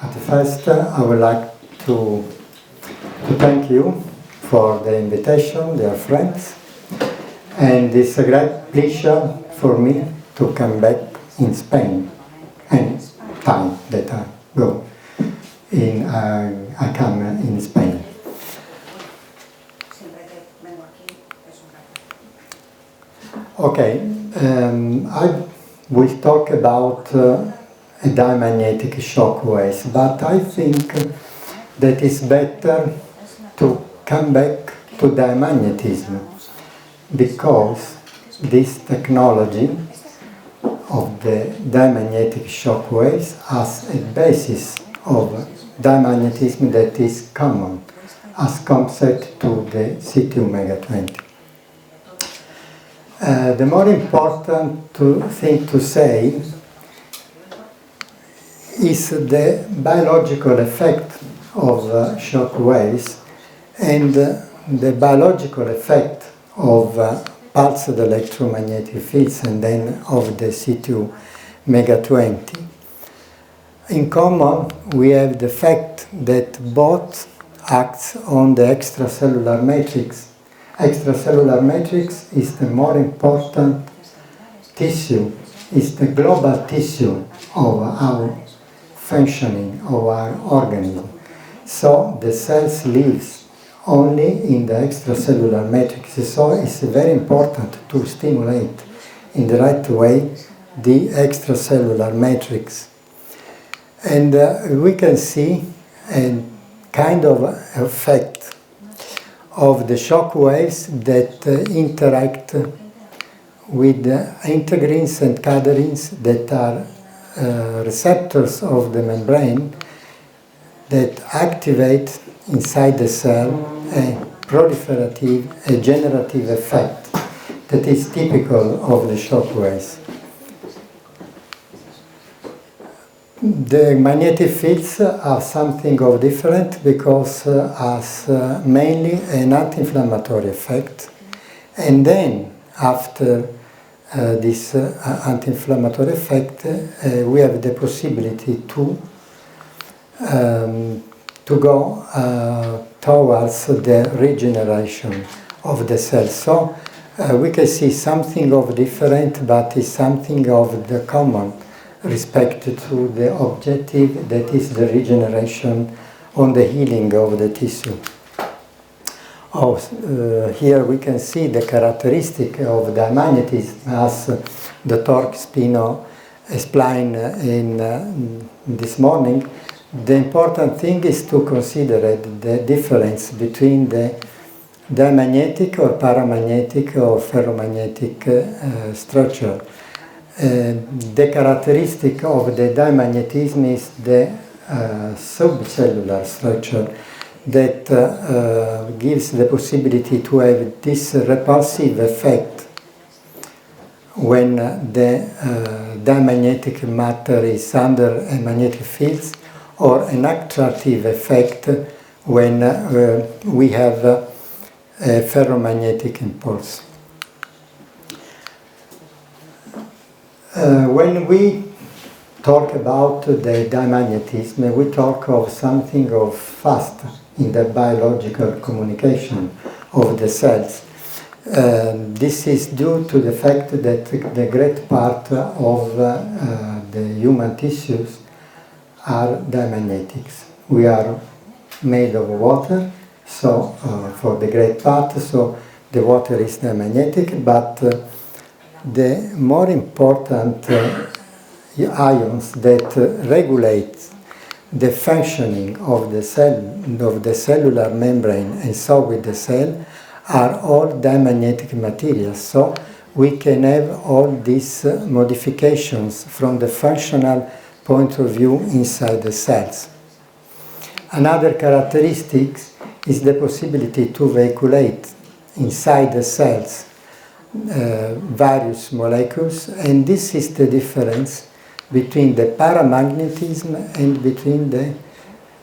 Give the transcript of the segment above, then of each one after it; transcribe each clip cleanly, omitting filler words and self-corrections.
At first, I would like to thank you for the invitation, dear friends, and it's a great pleasure for me to come back in Spain any time that I go. I come in Spain. Okay, I will talk about diamagnetic shock waves, but I think that it's better to come back to diamagnetism, because this technology of the diamagnetic shock waves has a basis of diamagnetism that is common as concept to the CTU Omega-20. The more important thing to say is the biological effect of shock waves and the biological effect of pulsed electromagnetic fields and then of the CTU Omega-20. In common, we have the fact that both acts on the extracellular matrix. Extracellular matrix is the more important tissue, is the global tissue of our functioning of our organism. So the cells lives only in the extracellular matrix. So it's very important to stimulate in the right way the extracellular matrix. And we can see a kind of effect of the shock waves that interact with integrins and caderins that are receptors of the membrane that activate inside the cell a proliferative, a generative effect that is typical of the shock waves. The magnetic fields are something of different because has mainly an anti-inflammatory effect, and then after this anti-inflammatory effect we have the possibility to go towards the regeneration of the cells. So we can see something of different, but it's something of the common respect to the objective that is the regeneration on the healing of the tissue. Here we can see the characteristic of diamagnetism as Dr. Spino explained in this morning. The important thing is to consider the difference between the diamagnetic or paramagnetic or ferromagnetic structure. The characteristic of the diamagnetism is the subcellular structure that gives the possibility to have this repulsive effect when the diamagnetic matter is under a magnetic field, or an attractive effect when we have a ferromagnetic impulse. When we talk about the diamagnetism, we talk of something of fast in the biological communication of the cells. This is due to the fact that the great part of the human tissues are diamagnetics. We are made of water, so for the great part, so the water is diamagnetic, but the more important ions that regulate the functioning of the cell, of the cellular membrane, and so with the cell, are all diamagnetic materials. So we can have all these modifications from the functional point of view inside the cells. Another characteristic is the possibility to veiculate inside the cells various molecules, and this is the difference between the paramagnetism and between the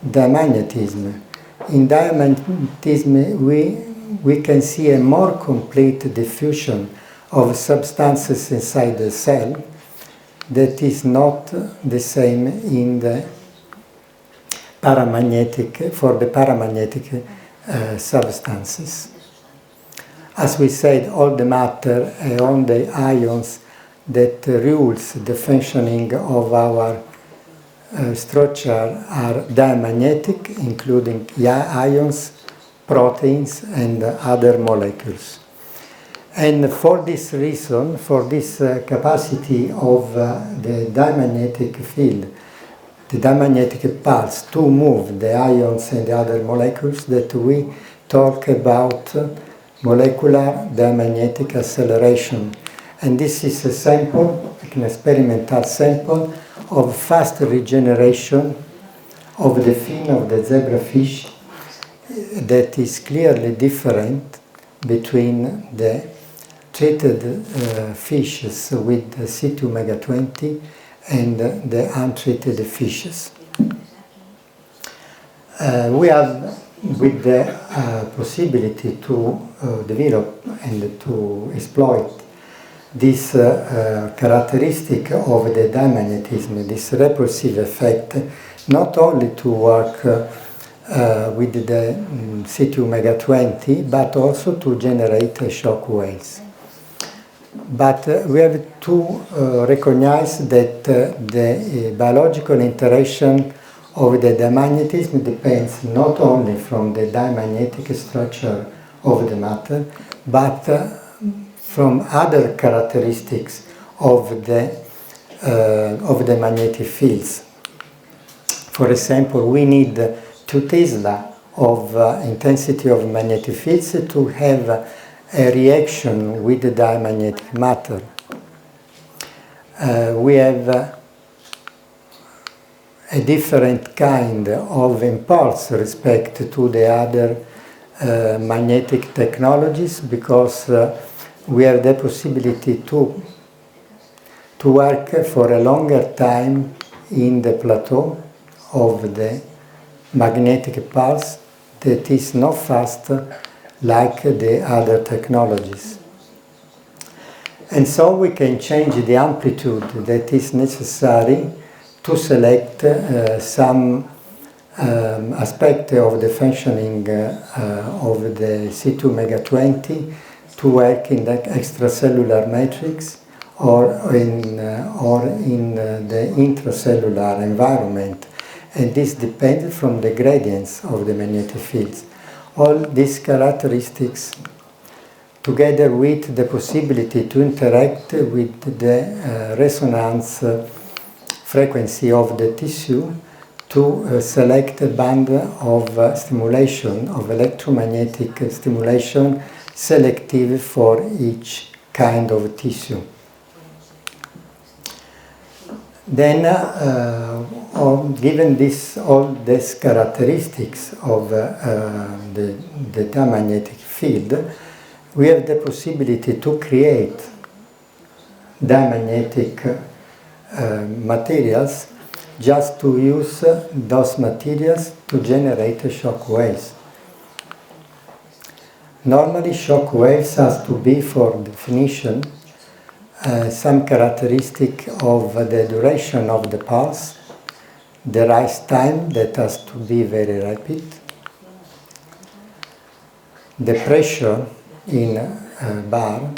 diamagnetism. In diamagnetism we can see a more complete diffusion of substances inside the cell that is not the same in the paramagnetic substances. As we said, all the matter and all the ions that rules the functioning of our structure are diamagnetic, including ions, proteins, and other molecules. And for this reason, for this capacity of the diamagnetic field, the diamagnetic pulse to move the ions and the other molecules, that we talk about molecular diamagnetic acceleration. And this is a sample, an experimental sample of fast regeneration of the fin of the zebrafish that is clearly different between the treated fishes with C2 omega-20 and the untreated fishes. We have, with the possibility to develop and to exploit this characteristic of the diamagnetism, this repulsive effect, not only to work with the C2 omega-20, but also to generate shock waves. But we have to recognize that the biological interaction of the diamagnetism depends not only from the diamagnetic structure of the matter, but from other characteristics of the magnetic fields. For example, we need 2 Tesla of intensity of magnetic fields to have a reaction with the diamagnetic matter. We have a different kind of impulse respect to the other magnetic technologies, because we have the possibility to work for a longer time in the plateau of the magnetic pulse that is not fast like the other technologies. And so we can change the amplitude that is necessary to select some aspect of the functioning of the C2 omega-20 to work in the extracellular matrix or in the intracellular environment. And this depends from the gradients of the magnetic fields. All these characteristics, together with the possibility to interact with the resonance frequency of the tissue, to select a band of stimulation, of electromagnetic stimulation, selective for each kind of tissue. Then, given all these characteristics of the diamagnetic field, we have the possibility to create diamagnetic materials, just to use those materials to generate shock waves. Normally, shock waves has to be, for definition, some characteristic of the duration of the pulse, the rise time that has to be very rapid, the pressure in a bar,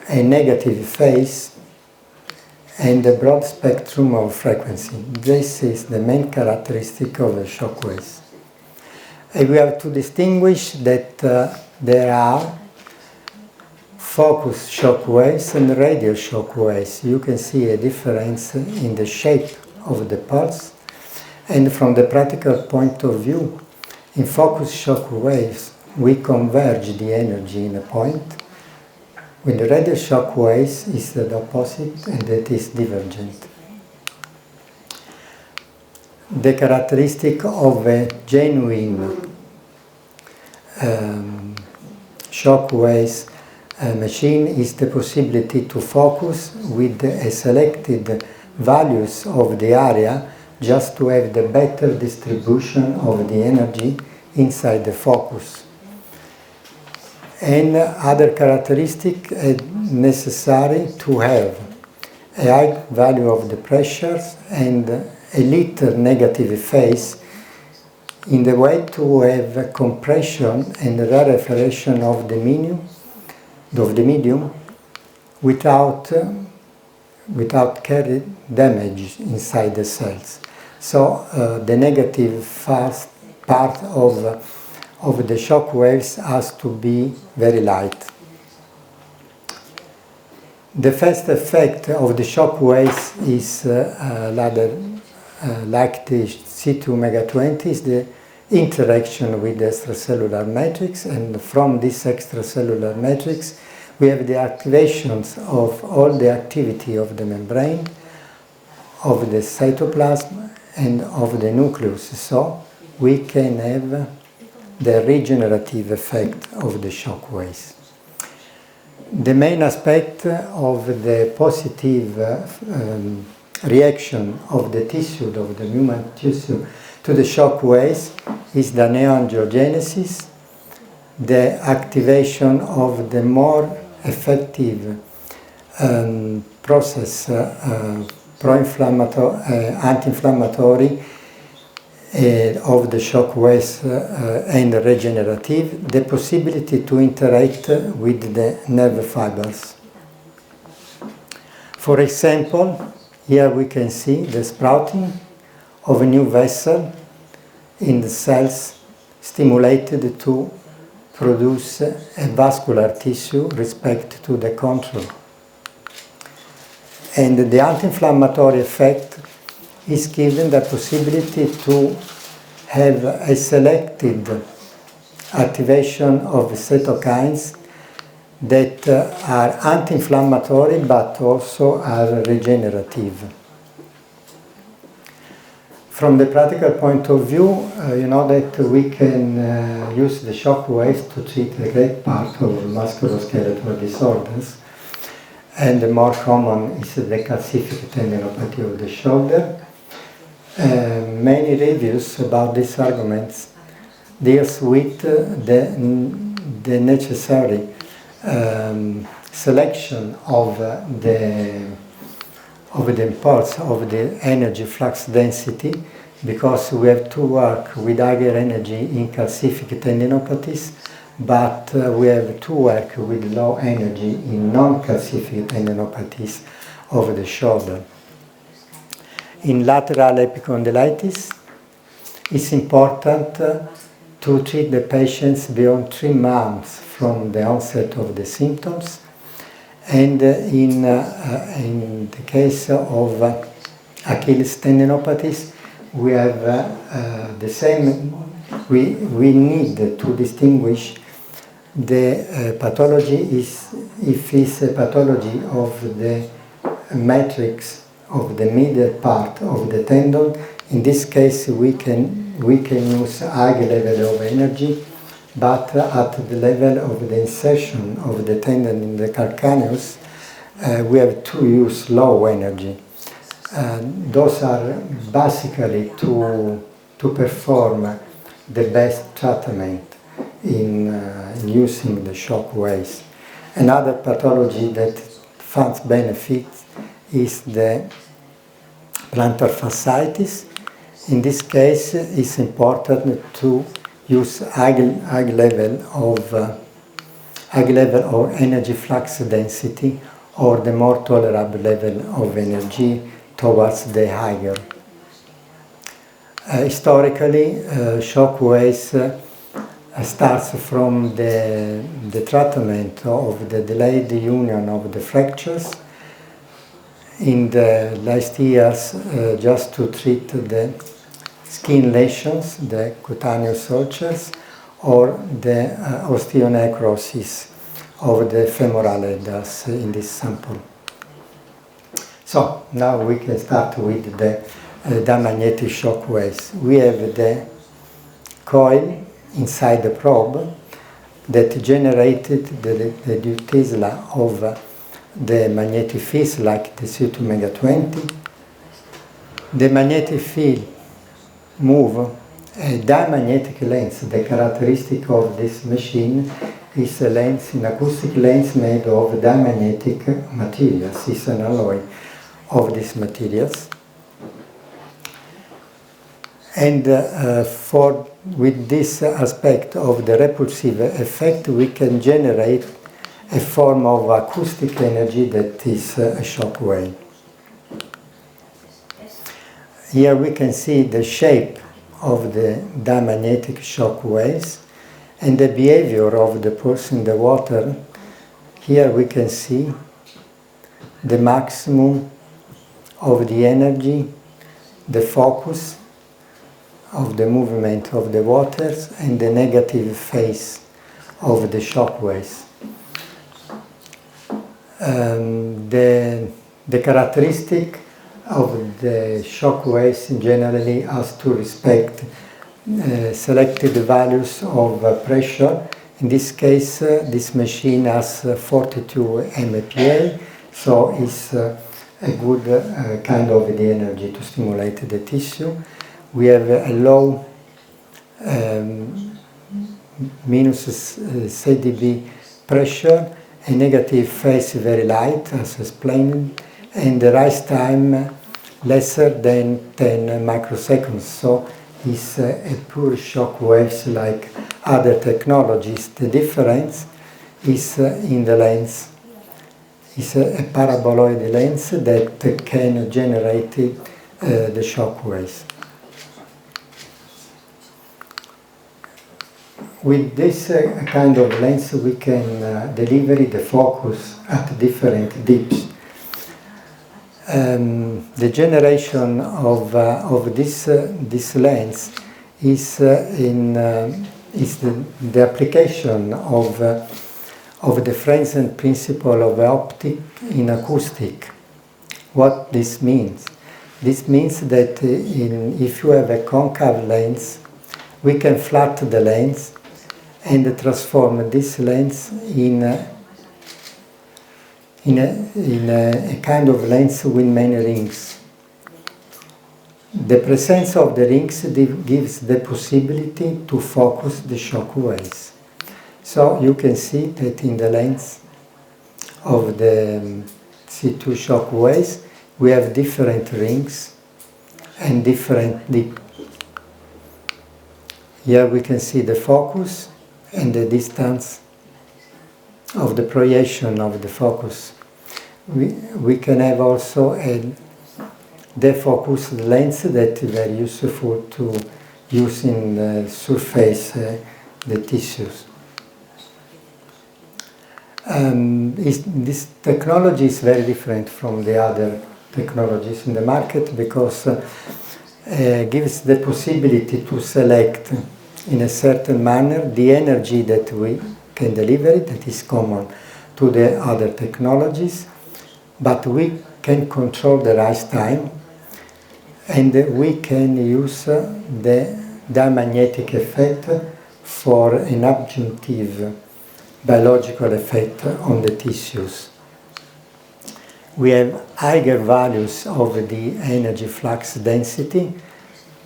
a negative phase, and the broad spectrum of frequency. This is the main characteristic of the shock waves. And we have to distinguish that there are focus shock waves and radial shock waves. You can see a difference in the shape of the pulse. And from the practical point of view, in focus shock waves, we converge the energy in a point. With the radial shock waves, is the opposite, and that is divergent. The characteristic of a genuine shock waves machine is the possibility to focus with a selected values of the area, just to have the better distribution of the energy inside the focus. And other characteristic necessary to have a high value of the pressures and a little negative phase in the way to have compression and rarefaction of the medium without carrying damage inside the cells. So the negative part of the shock waves has to be very light. The first effect of the shock waves is like the C2 omega-20 is the interaction with the extracellular matrix, and from this extracellular matrix we have the activations of all the activity of the membrane, of the cytoplasm and of the nucleus, so we can have the regenerative effect of the shock waves. The main aspect of the positive reaction of the tissue, of the human tissue, to the shock waves is the neoangiogenesis, the activation of the more effective process, anti-inflammatory of the shock waves and regenerative, the possibility to interact with the nerve fibers. For example, here we can see the sprouting of a new vessel in the cells stimulated to produce a vascular tissue respect to the control. And the anti-inflammatory effect is given the possibility to have a selected activation of cytokines that are anti-inflammatory but also are regenerative. From the practical point of view, you know that we can use the shock waves to treat a great part of musculoskeletal disorders, and the more common is the calcific tendinopathy of the shoulder. Many reviews about these arguments deals with the necessary selection of the impulse of the energy flux density, because we have to work with higher energy in calcific tendinopathies, but we have to work with low energy in non-calcific tendinopathies of the shoulder. In lateral epicondylitis, it's important to treat the patients beyond 3 months from the onset of the symptoms, and in the case of Achilles tendinopathies, we have the same. We need to distinguish the pathology if it's a pathology of the matrix of the middle part of the tendon. In this case, we can use high level of energy, but at the level of the insertion of the tendon in the calcaneus, we have to use low energy. Those are basically to perform the best treatment in using the shock waves. Another pathology that finds benefits is the plantar fasciitis. In this case, it's important to use high level of energy flux density, or the more tolerable level of energy towards the higher. Historically, shock waves starts from the treatment of the delayed union of the fractures. In the last years, just to treat the skin lesions, the cutaneous ulcers, or the osteonecrosis of the femoral heads in this sample. So now we can start with the diamagnetic shock waves. We have the coil inside the probe that generated the Tesla of the magnetic fields like the C2 omega-20. The magnetic field move a diamagnetic lens. The characteristic of this machine is a lens, an acoustic lens made of diamagnetic materials. It's an alloy of these materials. And with this aspect of the repulsive effect, we can generate a form of acoustic energy that is a shock wave. Here we can see the shape of the diamagnetic shock waves and the behavior of the pulse in the water. Here we can see the maximum of the energy, the focus of the movement of the waters, and the negative phase of the shock waves. The characteristic of the shock waves generally has to respect selected values of pressure. In this case, this machine has 42 MPa, so it's a good kind of the energy to stimulate the tissue. We have a low minus CdB pressure, a negative phase very light, as explained, and the rise time lesser than 10 microseconds. So it's a pure shock waves like other technologies. The difference is in the lens. It's a paraboloid lens that can generate the shock waves. With this kind of lens, we can deliver the focus at different depths. The generation of this lens is the application of the Fresnel principle of optic in acoustic. What this means? This means that if you have a concave lens, we can flatten the lens and transform this lens in a kind of lens with many rings. The presence of the rings gives the possibility to focus the shock waves. So you can see that in the lens of the CTU shock waves, we have different rings and different depth. Here we can see the focus and the distance of the projection of the focus. We can have also a defocused lens that is very useful to use in the surface the tissues. This technology is very different from the other technologies in the market because it gives the possibility to select in a certain manner the energy that we can deliver, that is common to the other technologies, but we can control the rise time and we can use the diamagnetic effect for an adjunctive biological effect on the tissues. We have higher values of the energy flux density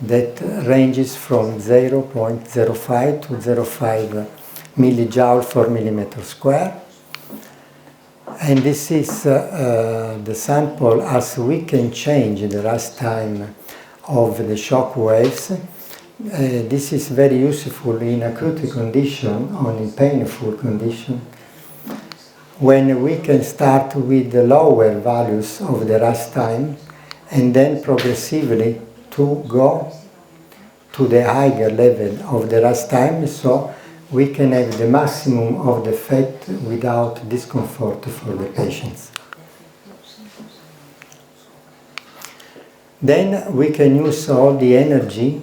that ranges from 0.05 to 0.5 millijoule per millimeter square. And this is the sample as we can change the rise time of the shock waves. This is very useful in acute condition or in painful condition, when we can start with the lower values of the rise time and then progressively to go to the higher level of the rise time, so we can have the maximum of the effect without discomfort for the patients. Then we can use all the energy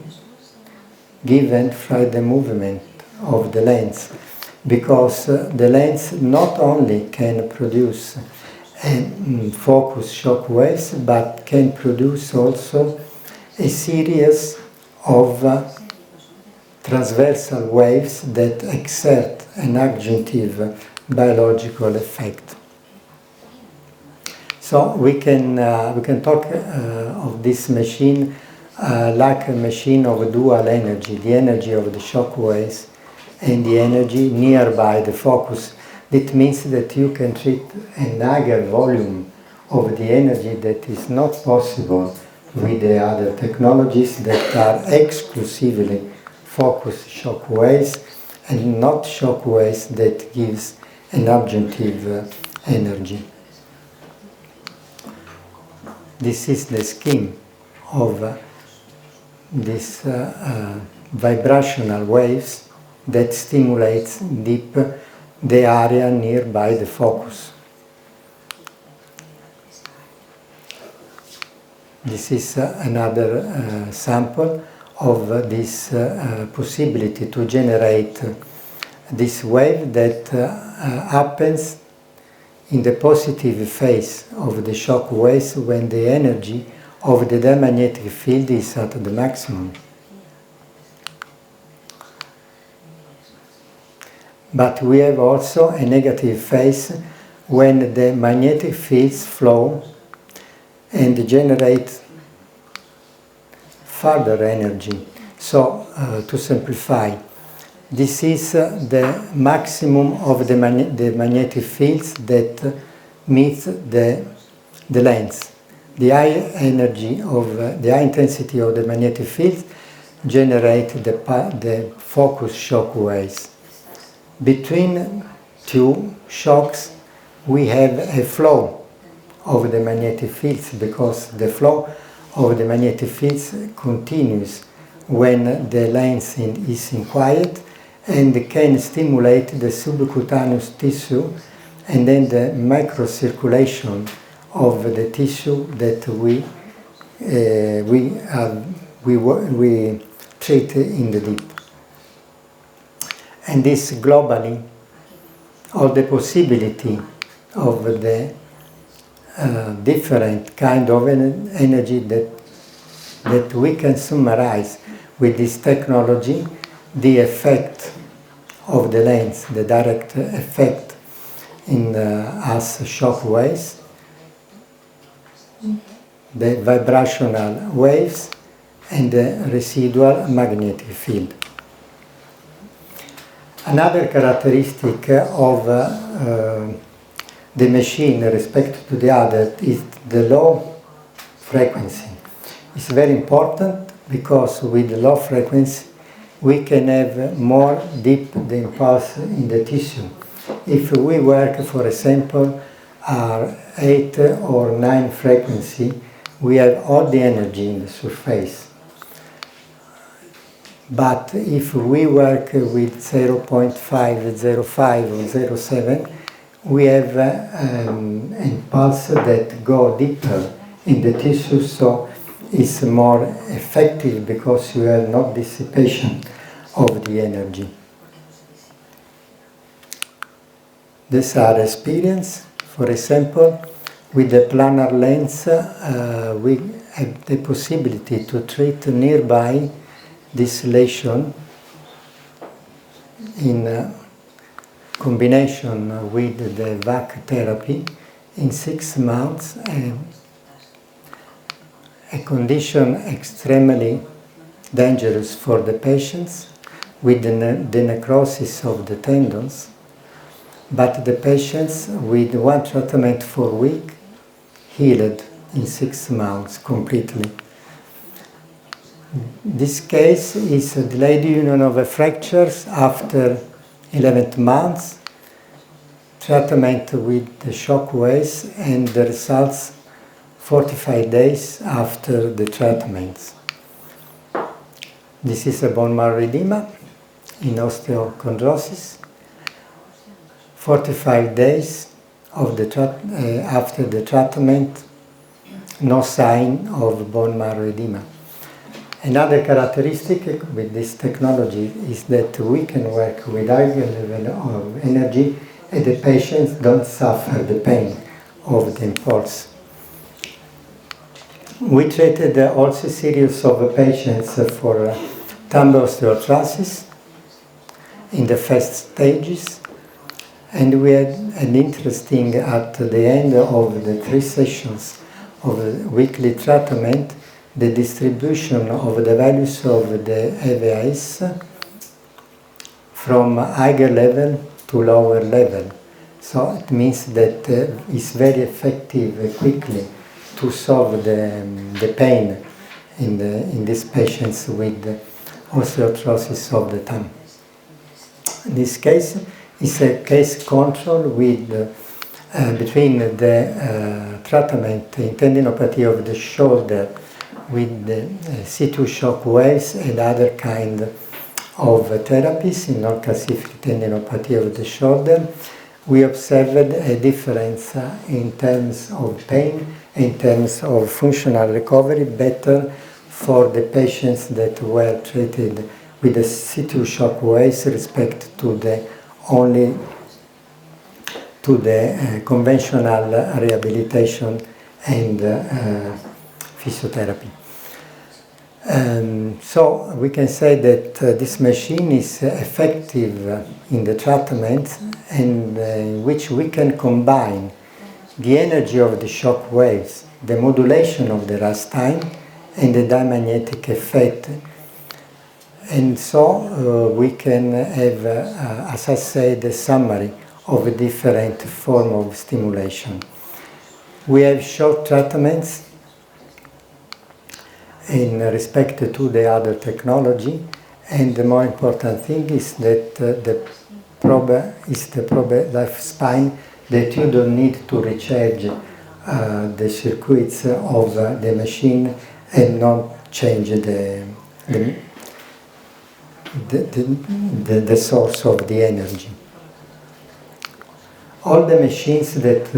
given by the movement of the lens, because the lens not only can produce focus shock waves, but can produce also a series of transversal waves that exert an adjunctive biological effect. So we can talk of this machine like a machine of dual energy, the energy of the shock waves and the energy nearby the focus. That means that you can treat a higher volume of the energy that is not possible with the other technologies that are exclusively focused shock waves and not shock waves that gives an objective energy. This is the scheme of these vibrational waves that stimulates deep the area nearby the focus. This is another sample of this possibility to generate this wave that happens in the positive phase of the shock waves when the energy of the diamagnetic field is at the maximum. But we have also a negative phase when the magnetic fields flow and generate further energy. So, to simplify, this is the maximum of the magnetic fields that meets the lens. The high energy of the high intensity of the magnetic fields generate the focus shock waves. Between two shocks, we have a flow of the magnetic fields because the flow of the magnetic fields continues when the lens is in quiet and can stimulate the subcutaneous tissue and then the microcirculation of the tissue that we treat in the deep. And this globally, all the possibility of the different kind of energy that we can summarize with this technology, the effect of the lens, the direct effect in as shock waves, the vibrational waves, and the residual magnetic field. Another characteristic of the machine respect to the other is the low frequency. It's very important because with low frequency we can have more deep the impulse in the tissue. If we work, for example, at 8 or 9 frequency, we have all the energy in the surface. But if we work with 0.5, 0.5 or 0.7, we have an impulse that go deeper in the tissue, so it's more effective because you have no dissipation of the energy. These are experience. For example, with the planar lens, we have the possibility to treat nearby this lesion in combination with the VAC therapy in 6 months, a condition extremely dangerous for the patients with the necrosis of the tendons, but the patients with one treatment for a week healed in 6 months completely. This case is a delayed union of the fractures after 11 months, treatment with the shock waves, and the results 45 days after the treatments. This is a bone marrow edema in osteochondrosis. 45 days of after the treatment, no sign of bone marrow edema. Another characteristic with this technology is that we can work with higher level of energy and the patients don't suffer the pain of the impulse. We treated also a series of patients for thumb osteoarthritis in the first stages, and we had an interesting, at the end of the 3 sessions of weekly treatment, the distribution of the values of the EVAs from higher level to lower level. So it means that it's very effective quickly to solve the pain in these patients with osteoarthrosis of the thumb. In this case, it's a case control with between the treatment in tendinopathy of the shoulder with the CTU shock waves and other kind of therapies in non-calcific tendinopathy of the shoulder. We observed a difference in terms of pain, in terms of functional recovery, better for the patients that were treated with the CTU shock waves respect to the conventional rehabilitation and physiotherapy. So we can say that this machine is effective in the treatment, and in which we can combine the energy of the shock waves, the modulation of the rest time, and the diamagnetic effect. And so we can have, as I said, a summary of a different form of stimulation. We have short treatments in respect to the other technology, and the more important thing is that the probe is the probe life spine, that you don't need to recharge the circuits of the machine and not change the source of the energy. All the machines that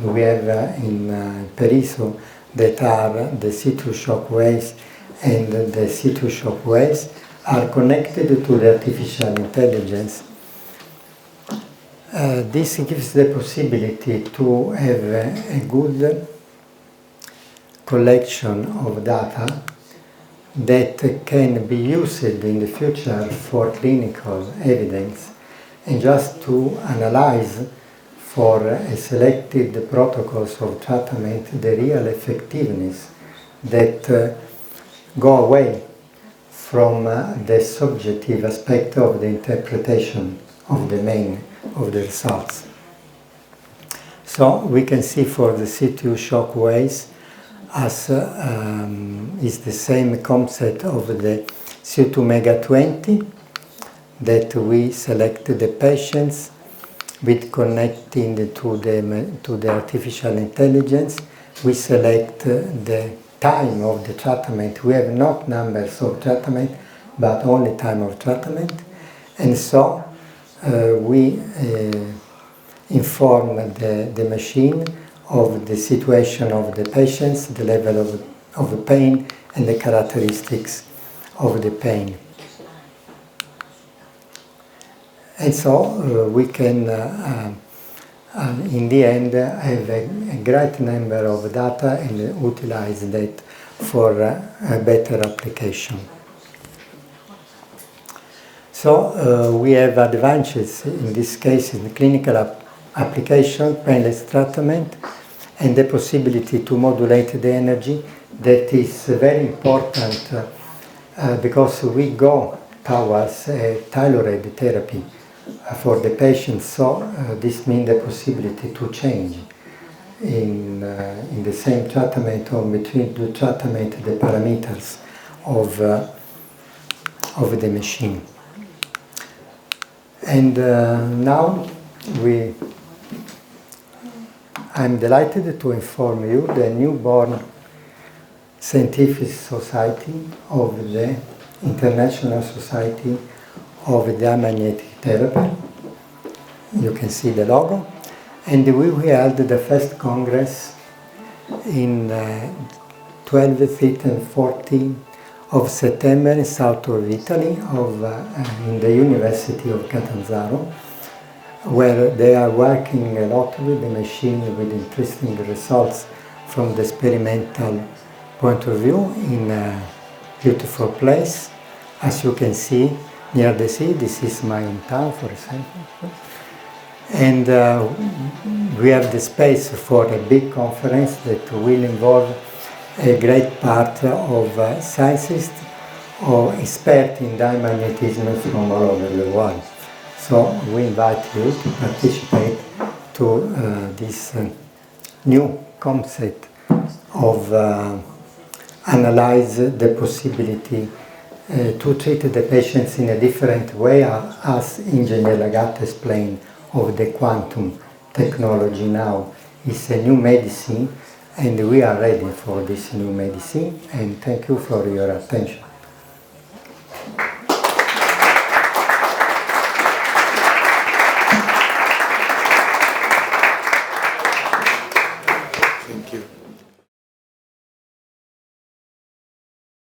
we have in Periso that are the CTU shock waves and the CTU shock waves are connected to the artificial intelligence. This gives the possibility to have a good collection of data that can be used in the future for clinical evidence, and just to analyze for selected protocols of treatment the real effectiveness that go away from the subjective aspect of the interpretation of the results. So we can see for the CTU shock waves as is the same concept of the CO2 Mega 20, that we select the patients with connecting to the artificial intelligence. We select the time of the treatment. We have not numbers of treatment, but only time of treatment. And so we inform the machine of the situation of the patients, the level of the pain, and the characteristics of the pain. And so we can, in the end, have a great number of data and utilize that for a better application. So we have advances in this case in the clinical application, painless treatment, and the possibility to modulate the energy. That is very important because we go towards a tailored therapy for the patient. So this means the possibility to change in the same treatment or between the treatment the parameters of the machine. And now I'm delighted to inform you the newborn Scientific Society of the International Society of Diamagnetic Therapy. You can see the logo. And we held the first Congress in 12, 13, and 14 of September in south of Italy, in the University of Catanzaro, where they are working a lot with the machine with interesting results from the experimental point of view in a beautiful place. As you can see, near the sea, this is my hometown, for example. And we have the space for a big conference that will involve a great part of scientists or experts in diamagnetism from all over the world. So we invite you to participate to this new concept of analyze the possibility to treat the patients in a different way, as Engineer Lagat explained, of the quantum technology now. It's a new medicine, and we are ready for this new medicine, and thank you for your attention.